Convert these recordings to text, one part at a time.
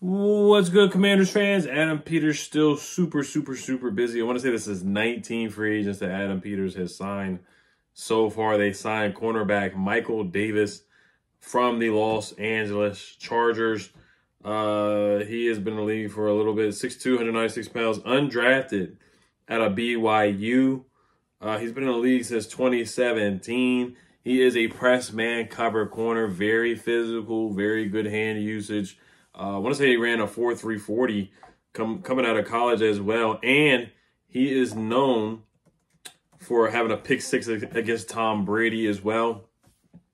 What's good, Commanders fans? Adam Peters still super busy. I want to say this is 19 free agents that Adam Peters has signed so far. They signed cornerback Michael Davis from the Los Angeles Chargers. He has been in the league for a little bit. 6'2", 196 pounds, undrafted out of BYU. He's been in the league since 2017. He is a press man cover corner, very physical, very good hand usage. I want to say he ran a 4.3 40 coming out of college as well. And he is known for having a pick six against Tom Brady as well.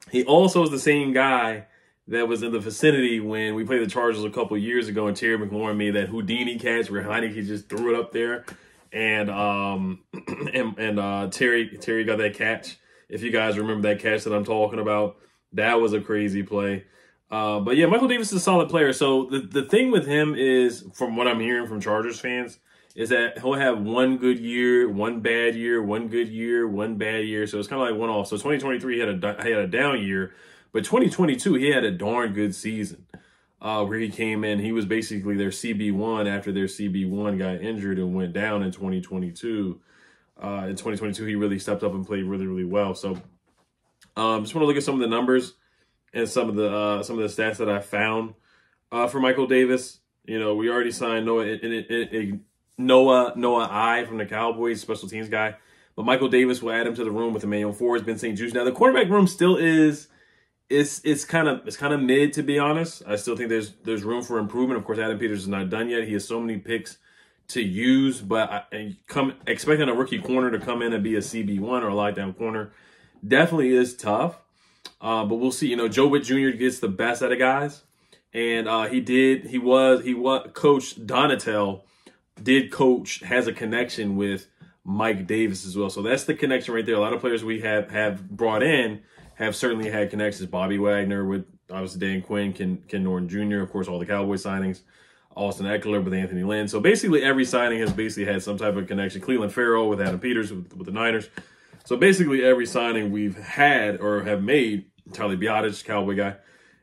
He also is the same guy that was in the vicinity when we played the Chargers a couple years ago, and Terry McLaurin made that Houdini catch where Heineke just threw it up there. And Terry got that catch. If you guys remember that catch that I'm talking about, that was a crazy play. But yeah, Michael Davis is a solid player. So the thing with him is, from what I'm hearing from Chargers fans, is that he'll have one good year, one bad year, one good year, one bad year. So it's kind of like one off. So 2023 he had a down year, but 2022 he had a darn good season. Where he came in, he was basically their CB1 after their CB1 got injured and went down in 2022. In 2022 he really stepped up and played really well. So just want to look at some of the numbers and some of the stats that I found for Michael Davis. You know, we already signed Noah I from the Cowboys, special teams guy. But Michael Davis will add him to the room with Emmanuel Forbes, Ben St. Juste. Now the quarterback room still is it's kind of mid, to be honest. I still think there's room for improvement. Of course, Adam Peters is not done yet. He has so many picks to use, but expecting a rookie corner to come in and be a CB1 or a lockdown corner definitely is tough. But we'll see. You know, Joe Witt Jr. gets the best out of guys, and he was Coach Donatel has a connection with Mike Davis as well. So that's the connection right there. A lot of players we have brought in have certainly had connections. Bobby Wagner with obviously Dan Quinn, Ken Norton Jr., of course, all the Cowboys signings, Austin Eckler with Anthony Lynn. So basically every signing has basically had some type of connection. Cleveland Farrell with Adam Peters with the Niners. So basically every signing we've had or have made, Charlie Biotic, Cowboy guy,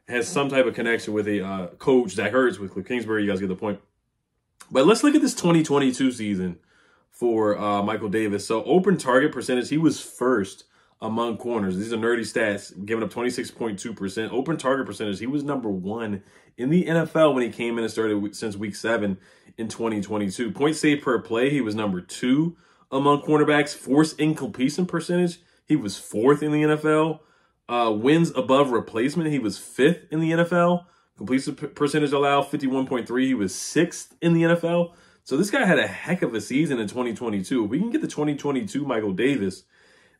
has some type of connection with a coach, Zach Ertz with Cliff Kingsbury. You guys get the point. But let's look at this 2022 season for Michael Davis. So open target percentage, he was first among corners. These are nerdy stats, giving up 26.2%. Open target percentage, he was number 1 in the NFL when he came in and started since week 7 in 2022. Points saved per play, he was number 2 among cornerbacks. Forced incompletion percentage, he was 4th in the NFL. Wins above replacement, he was 5th in the NFL. Completion percentage allowed, 51.3. He was 6th in the NFL. So this guy had a heck of a season in 2022. If we can get the 2022 Michael Davis,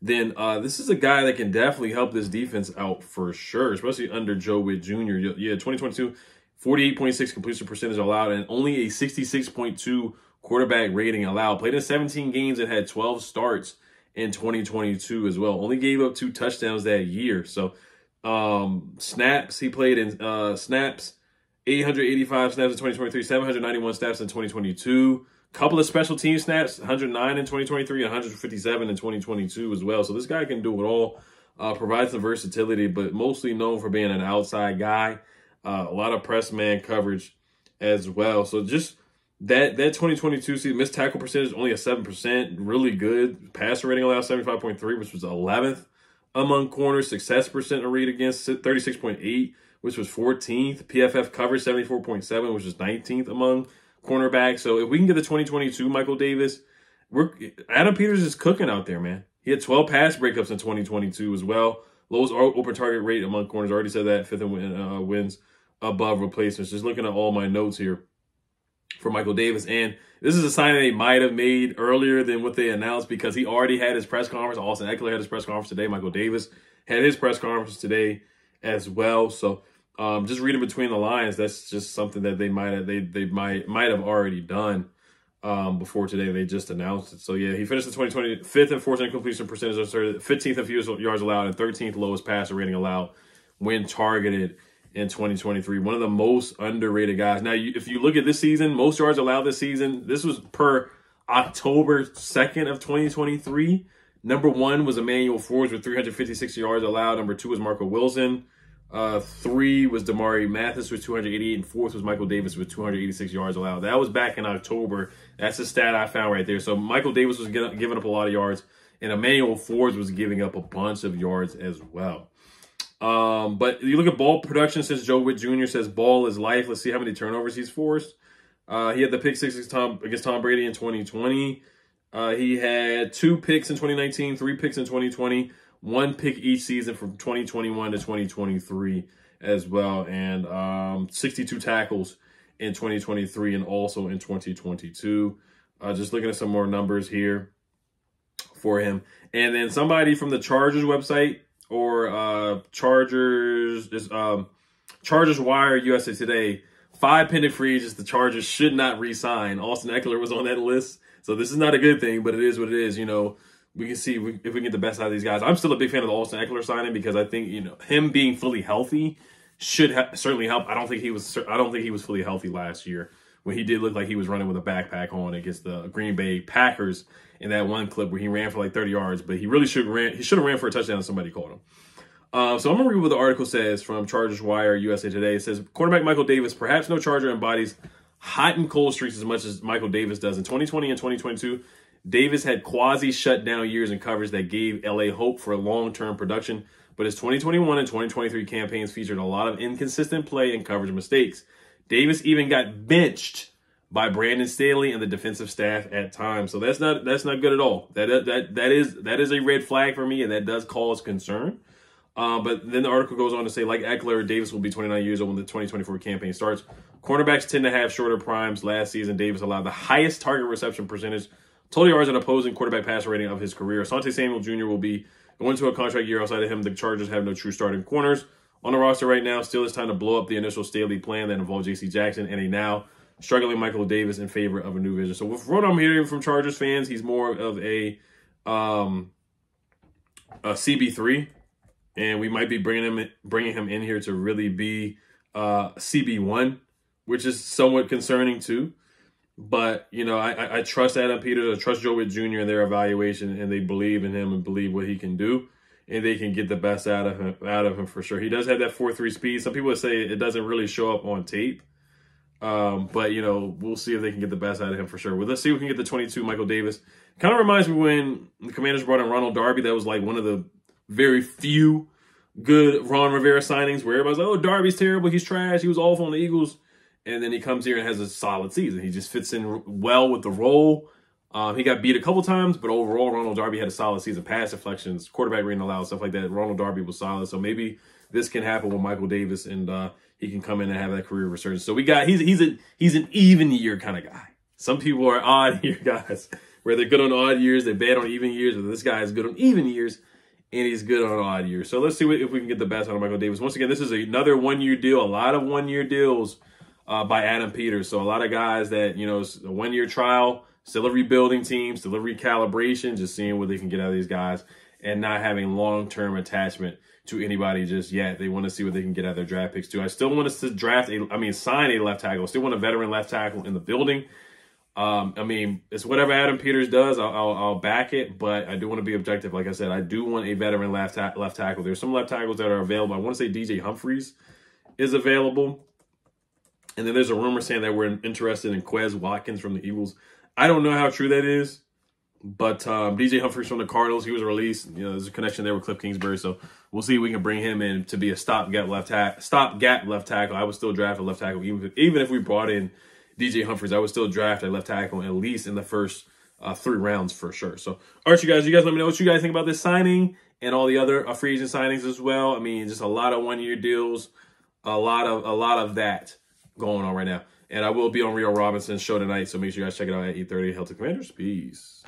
then this is a guy that can definitely help this defense out for sure, especially under Joe Witt Jr. Yeah, 2022, 48.6 completion percentage allowed and only a 66.2 quarterback rating allowed. Played in 17 games and had 12 starts in 2022 as well. Only gave up 2 touchdowns that year. So snaps, he played in snaps, 885 snaps in 2023, 791 snaps in 2022. Couple of special team snaps, 109 in 2023, 157 in 2022 as well. So this guy can do it all, provides the versatility, but mostly known for being an outside guy. A lot of press man coverage as well. So just that 2022 season, missed tackle percentage only at 7%, really good. Passer rating allowed 75.3, which was 11th among corners. Success percent to read against 36.8, which was 14th. PFF coverage 74.7, which was 19th among cornerback. So if we can get the 2022 Michael Davis, Adam Peters is cooking out there, man. He had 12 pass breakups in 2022 as well. Lowest open target rate among corners. Already said that. 5th in wins above replacements. Just looking at all my notes here for Michael Davis. And this is a sign that they might have made earlier than what they announced, because he already had his press conference. Austin Eckler had his press conference today. Michael Davis had his press conference today as well. So just reading between the lines, that's just something that they might have already done before today. They just announced it. So yeah, he finished the 2020 5th in forced incompletion percentage, 15th in fewest yards allowed, and 13th lowest passer rating allowed when targeted in 2023. One of the most underrated guys. Now, if you look at this season, most yards allowed this season, this was per October 2nd of 2023. Number 1 was Emmanuel Forbes with 356 yards allowed. Number 2 was Marco Wilson 3 was Damari Mathis with 288, and 4th was Michael Davis with 286 yards allowed. That was back in October. That's the stat I found right there. So Michael Davis was giving up a lot of yards, and Emmanuel Forbes was giving up a bunch of yards as well. But you look at ball production since Joe Witt Jr. says ball is life. Let's see how many turnovers he's forced. He had the pick 6 against Tom Brady in 2020. He had 2 picks in 2019, 3 picks in 2020, 1 pick each season from 2021 to 2023 as well, and 62 tackles in 2023 and also in 2022. Just looking at some more numbers here for him. And then somebody from the Chargers website or Chargers Wire USA Today, 5 pending free agents the Chargers should not re-sign. Austin Eckler was on that list. So this is not a good thing, but it is what it is. You know, we can see if we can get the best out of these guys. I'm still a big fan of the Austin Eckler signing because I think, you know, him being fully healthy should certainly help. I don't think he was fully healthy last year when he did look like he was running with a backpack on against the Green Bay Packers in that one clip where he ran for like 30 yards, but he really should have ran for a touchdown if somebody called him. So I'm going to read what the article says from Chargers Wire USA Today. It says, quarterback Michael Davis, perhaps no Charger, embodies hot and cold streaks as much as Michael Davis does. In 2020 and 2022, Davis had quasi-shutdown years in coverage that gave LA hope for long-term production, but his 2021 and 2023 campaigns featured a lot of inconsistent play and coverage mistakes. Davis even got benched by Brandon Staley and the defensive staff at times. So that's not good at all. That is a red flag for me, and that does cause concern. But then the article goes on to say, like Eckler, Davis will be 29 years old when the 2024 campaign starts. Cornerbacks tend to have shorter primes. Last season, Davis allowed the highest target reception percentage, total yards, and opposing quarterback passer rating of his career. Asante Samuel Jr. will be going to a contract year. Outside of him, the Chargers have no true starting corners on the roster right now. Still, it's time to blow up the initial Staley plan that involved J.C. Jackson and a now struggling Michael Davis in favor of a new vision. So with what I'm hearing from Chargers fans, he's more of a CB3. And we might be bringing him in here to really be CB1, which is somewhat concerning too. But, you know, I trust Adam Peters, I trust Joe Witt Jr. in their evaluation, and they believe in him and believe what he can do, and they can get the best out of him for sure. He does have that 4.3 speed. Some people would say it doesn't really show up on tape. But, you know, we'll see if they can get the best out of him for sure. Well, let's see if we can get the 22 Michael Davis. Kind of reminds me when the Commanders brought in Ronald Darby. That was like one of the very few good Ron Rivera signings where everybody's like, oh, Darby's terrible, he's trash, he was awful on the Eagles. And then he comes here and has a solid season. He just fits in well with the role. He got beat a couple times, but overall, Ronald Darby had a solid season. Pass deflections, quarterback rating allowed, stuff like that. Ronald Darby was solid. So maybe this can happen with Michael Davis, and he can come in and have that career resurgence. So we got he's an even year kind of guy. Some people are odd year guys, where they're good on odd years, they're bad on even years, but this guy is good on even years, and he's good on odd years. So let's see if we can get the best out of Michael Davis. Once again, this is another one-year deal. A lot of one-year deals by Adam Peters. So a lot of guys that, you know, it's a one-year trial, still a rebuilding team, still a recalibration, just seeing what they can get out of these guys and not having long-term attachment to anybody just yet. They want to see what they can get out of their draft picks too. I still want us to sign a left tackle. I still want a veteran left tackle in the building. I mean, it's whatever Adam Peters does, I'll back it, but I do want to be objective. Like I said, I do want a veteran left tackle. There's some left tackles that are available. I want to say DJ Humphries is available. And then there's a rumor saying that we're interested in Quez Watkins from the Eagles. I don't know how true that is, but DJ Humphries from the Cardinals, he was released. You know, there's a connection there with Cliff Kingsbury, so we'll see if we can bring him in to be a stopgap left tackle. I would still draft a left tackle, even if we brought in DJ Humphries. I would still draft a left tackle at least in the first 3 rounds for sure. So, all right, you guys let me know what you guys think about this signing and all the other free agent signings as well. I mean, just a lot of one-year deals, a lot of that going on right now. And I will be on Rio Robinson's show tonight, so make sure you guys check it out at 8:30. Hail to Commanders. Peace.